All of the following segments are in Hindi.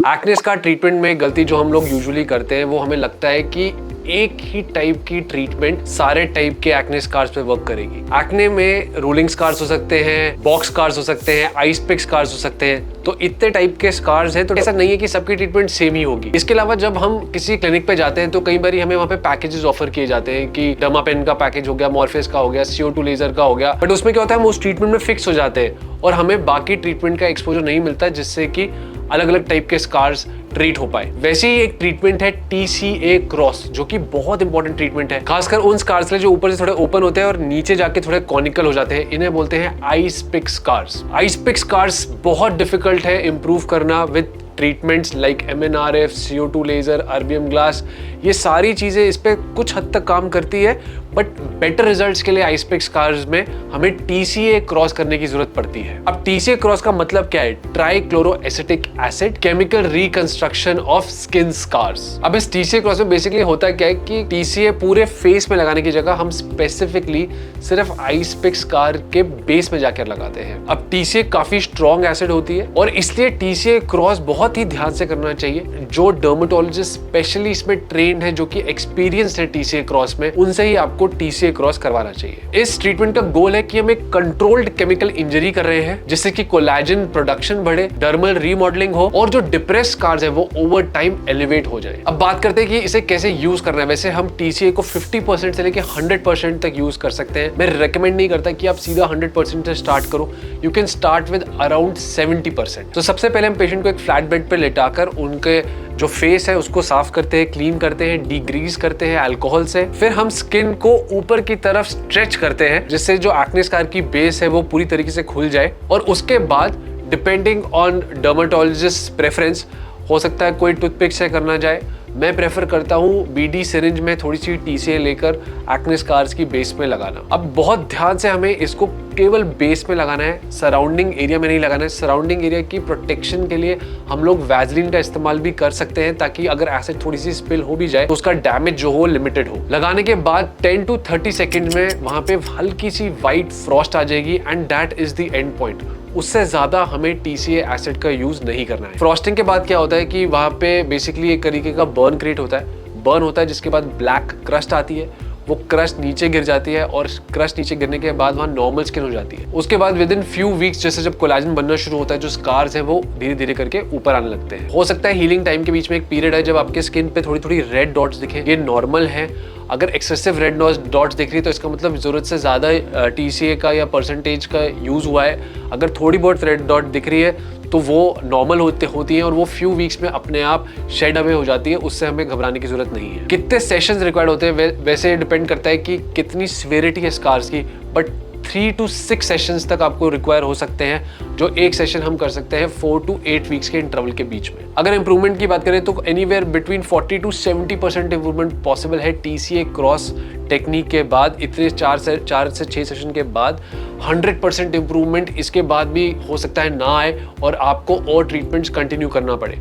एक्ने स्कार ट्रीटमेंट में गलती जो हम लोग यूजुअली करते हैं वो हमें लगता है कि एक ही टाइप की ट्रीटमेंट सारे टाइप के एक्ने स्कार्स पे वर्क करेगी। एक्ने में रोलिंग स्कार्स हो सकते हैं, बॉक्स स्कार्स हो सकते हैं, आइस पिक स्कार्स हो सकते हैं, तो इतने टाइप के स्कार्स हैं, तो ऐसा नहीं है कि सबकी ट्रीटमेंट सेम ही होगी। इसके अलावा जब हम किसी क्लिनिक पे जाते हैं तो कई बार हमें वहाँ पे पैकेजेस ऑफर किए जाते हैं कि डर्मापेन का पैकेज हो गया, मॉर्फेस का हो गया, CO2 लेजर का हो गया, बट उसमें क्या होता है हम उस ट्रीटमेंट में फिक्स हो जाते हैं और हमें बाकी ट्रीटमेंट का एक्सपोजर नहीं मिलता, जिससे कि अलग अलग टाइप के स्कार्स ट्रीट हो पाए। वैसे ही एक ट्रीटमेंट है TCA क्रॉस, जो कि बहुत इंपॉर्टेंट ट्रीटमेंट है, खासकर उन स्कार्स के लिए जो ऊपर से थोड़े ओपन होते हैं और नीचे जाके थोड़े कॉनिकल हो जाते हैं। इन्हें बोलते हैं ice pick scars. Ice pick scars बहुत डिफिकल्ट है इंप्रूव करना with treatments like MNRF, CO2 laser, erbium glass. ये सारी चीजें इस पे कुछ हद तक काम करती है, बट बेटर रिजल्ट्स के लिए आइस पिक स्कार्स में हमें TCA क्रॉस करने की जरूरत पड़ती है। अब TCA क्रॉस का मतलब क्या है? Trichloroacetic acid chemical reconstruction of skin scars. अब इस TCA क्रॉस में बेसिकली होता क्या है कि TCA पूरे फेस में लगाने की जगह हम स्पेसिफिकली सिर्फ आइस पिक स्कार के बेस में जाकर लगाते हैं। अब TCA काफी स्ट्रॉन्ग एसिड होती है और इसलिए TCA क्रॉस बहुत ही ध्यान से करना चाहिए। जो डर्मेटोलॉजिस्ट स्पेशली इसमें ट्रेंड है, जो कि एक्सपीरियंस्ड है TCA क्रॉस में, उनसे ही आपको TCA क्रॉस करवाना चाहिए। इस ट्रीटमेंट का गोल है कि हम एक कंट्रोल्ड केमिकल इंजरी कर रहे हैं, जिससे कि कोलैजन प्रोडक्शन बढ़े, डर्मल रीमॉडलिंग हो और जो डिप्रेस स्कार्स है वो ओवर टाइम एलिवेट हो जाए। अब बात करते हैं कि इसे कैसे यूज करना है। वैसे हम TCA को 50% से लेके 100% तक यूज कर सकते हैं। मैं रिकमेंड नहीं करता कि आप सीधा 100% से स्टार्ट करो। You can start with around 70%। तो सबसे पहले हम पेशेंट को एक फ्लैट बेड पे लेटाकर उनके जो फेस है उसको साफ करते हैं, क्लीन करते हैं, डीग्रीज करते हैं अल्कोहल से। फिर हम स्किन को ऊपर की तरफ स्ट्रेच करते हैं, जिससे जो एक्ने स्कार की बेस है वो पूरी तरीके से खुल जाए। और उसके बाद डिपेंडिंग ऑन डर्मेटोलॉजिस्ट प्रेफरेंस, हो सकता है कोई टूथपिक से करना जाए। मैं प्रेफर करता हूँ BD सिरिंज में थोड़ी सी TCA लेकर एक्ने स्कार्स की बेस में लगाना। अब बहुत ध्यान से हमें इसको केवल बेस में लगाना है, सराउंडिंग एरिया में नहीं लगाना है। सराउंडिंग एरिया की प्रोटेक्शन के लिए हम लोग वैसलीन का इस्तेमाल भी कर सकते हैं, ताकि अगर एसिड थोड़ी सी स्पिल हो भी जाए तो उसका डैमेज जो हो लिमिटेड हो। लगाने के बाद 10 to 30 सेकेंड में वहां पे हल्की सी व्हाइट फ्रॉस्ट आ जाएगी and that is the end point. उससे ज्यादा हमें TCA एसिड का यूज नहीं करना है। फ्रॉस्टिंग के बाद क्या होता है कि वहां पे बेसिकली एक तरीके का बर्न क्रिएट होता है। बर्न होता है जिसके बाद ब्लैक क्रस्ट आती है, वो क्रस्ट नीचे गिर जाती है और क्रस्ट नीचे गिरने के बाद वहाँ नॉर्मल स्किन हो जाती है। उसके बाद विद इन फ्यू वीक्स जैसे जब कोलेजन बनना शुरू होता है, जो स्कार्स हैं वो धीरे धीरे करके ऊपर आने लगते हैं। हो सकता है हीलिंग टाइम के बीच में एक पीरियड है जब आपके स्किन पे थोड़ी थोड़ी रेड डॉट्स दिखे, ये नॉर्मल है। अगर एक्सेसिव रेड डॉट्स दिख रही है तो इसका मतलब जरूरत से ज्यादा TCA का या परसेंटेज का यूज हुआ है। अगर थोड़ी बहुत रेड डॉट दिख रही है तो वो नॉर्मल होती है और वो फ्यू वीक्स में अपने आप शेड अवे हो जाती है। उससे हमें घबराने की जरूरत नहीं है। कितने सेशंस रिक्वायर्ड होते हैं वैसे डिपेंड करता है कि कितनी सीवियरिटी है स्कार्स की, बट 3 to 6 सेशंस तक आपको रिक्वायर हो सकते हैं, जो एक सेशन हम कर सकते हैं 4 to 8 वीक्स के इंटरवल के बीच में। अगर इंप्रूवमेंट की बात करें तो anywhere between 40 to 70% improvement possible है TCA क्रॉस टेक्निक के बाद। इतने 4 से 6 सेशन के बाद 100% इंप्रूवमेंट इसके बाद भी हो सकता है ना आए और आपको और ट्रीटमेंट्स कंटिन्यू करना पड़े।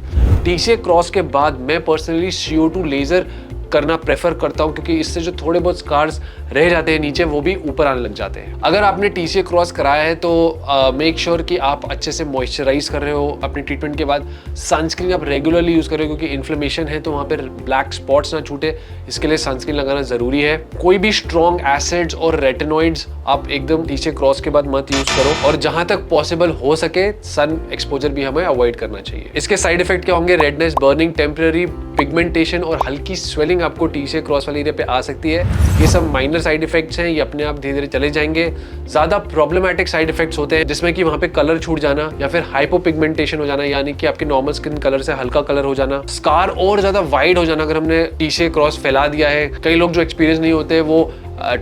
TCA क्रॉस के बाद मैं पर्सनली CO2 लेजर करना प्रेफर करता हूं, क्योंकि इससे जो थोड़े बहुत स्कार्स रह जाते हैं नीचे वो भी ऊपर आने लग जाते हैं। अगर आपने TCA क्रॉस कराया है तो मेक श्योर कि आप अच्छे से मॉइस्चराइज कर रहे हो अपनी ट्रीटमेंट के बाद। सनस्क्रीन आप रेगुलरली यूज कर रहे हो, क्योंकि इन्फ्लेमेशन है तो वहाँ पर ब्लैक स्पॉट्स ना छूटे, इसके लिए सनस्क्रीन लगाना जरूरी है। कोई भी स्ट्रॉन्ग एसिड्स और रेटिनॉइड्स आप एकदम TCA क्रॉस के बाद मत यूज करो, और जहां तक पॉसिबल हो सके सन एक्सपोजर भी हमें अवॉइड करना चाहिए। इसके साइड इफेक्ट क्या होंगे? रेडनेस, बर्निंग, टेम्पररी पिगमेंटेशन और हल्की स्वेलिंग आपको TCA क्रॉस वाले एरिया पे आ सकती है। ये सब माइनर साइड इफेक्ट्स हैं, ये अपने आप धीरे धीरे चले जाएंगे। ज्यादा प्रॉब्लमेटिक साइड इफेक्ट्स होते हैं जिसमें कि वहाँ पे कलर छूट जाना या फिर हाइपोपिगमेंटेशन हो जाना, यानी कि आपके नॉर्मल स्किन कलर से हल्का कलर हो जाना, स्कार और ज्यादा वाइड हो जाना अगर हमने TCA क्रॉस फैला दिया है। कई लोग जो एक्सपीरियंस नहीं होते वो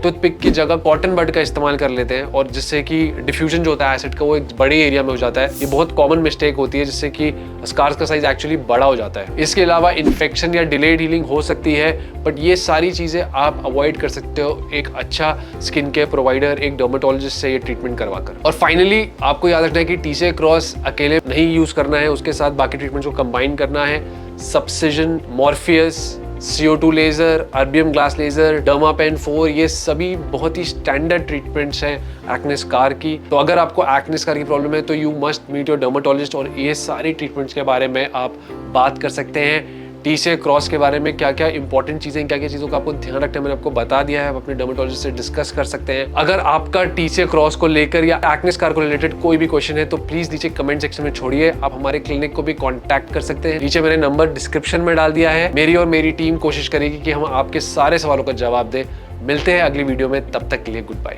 टूथपिक की जगह कॉटन बड का इस्तेमाल कर लेते हैं, और जिससे कि डिफ्यूजन जो होता है एसिड का वो एक बड़े एरिया में हो जाता है। ये बहुत कॉमन मिस्टेक होती है, जिससे कि स्कार्स का साइज एक्चुअली बड़ा हो जाता है। इसके अलावा इन्फेक्शन या डिलेड हीलिंग हो सकती है, बट ये सारी चीजें आप अवॉइड कर सकते हो एक अच्छा स्किन केयर प्रोवाइडर, एक डर्मेटोलॉजिस्ट से ये ट्रीटमेंट करवाकर। और फाइनली आपको याद रखना है कि TCA क्रॉस अकेले नहीं यूज करना है, उसके साथ बाकी ट्रीटमेंट को कंबाइन करना है। Subcision, Morpheus, CO2 laser, erbium glass laser, dermapen 4, ये सभी बहुत ही स्टैंडर्ड ट्रीटमेंट्स हैं एक्ने स्कार की। तो अगर आपको एक्ने स्कार की प्रॉब्लम है तो you must meet your dermatologist और ये सारी ट्रीटमेंट्स के बारे में आप बात कर सकते हैं। TCA क्रॉस के बारे में क्या क्या इंपॉर्टेंट चीजें, क्या क्या चीजों का आपको ध्यान रखना है, मैंने आपको बता दिया है। आप अपने डर्मेटोलॉजिस्ट से डिस्कस कर सकते हैं। अगर आपका TCA क्रॉस को लेकर या एक्ने स्कार को रिलेटेड कोई भी क्वेश्चन है तो प्लीज नीचे कमेंट सेक्शन में छोड़िए। आप हमारे क्लिनिक को भी कॉन्टैक्ट कर सकते हैं, नीचे मैंने नंबर डिस्क्रिप्शन में डाल दिया है। मेरी और मेरी टीम कोशिश करेगी कि हम आपके सारे सवालों का जवाब दें। मिलते हैं अगली वीडियो में, तब तक के लिए गुड बाय।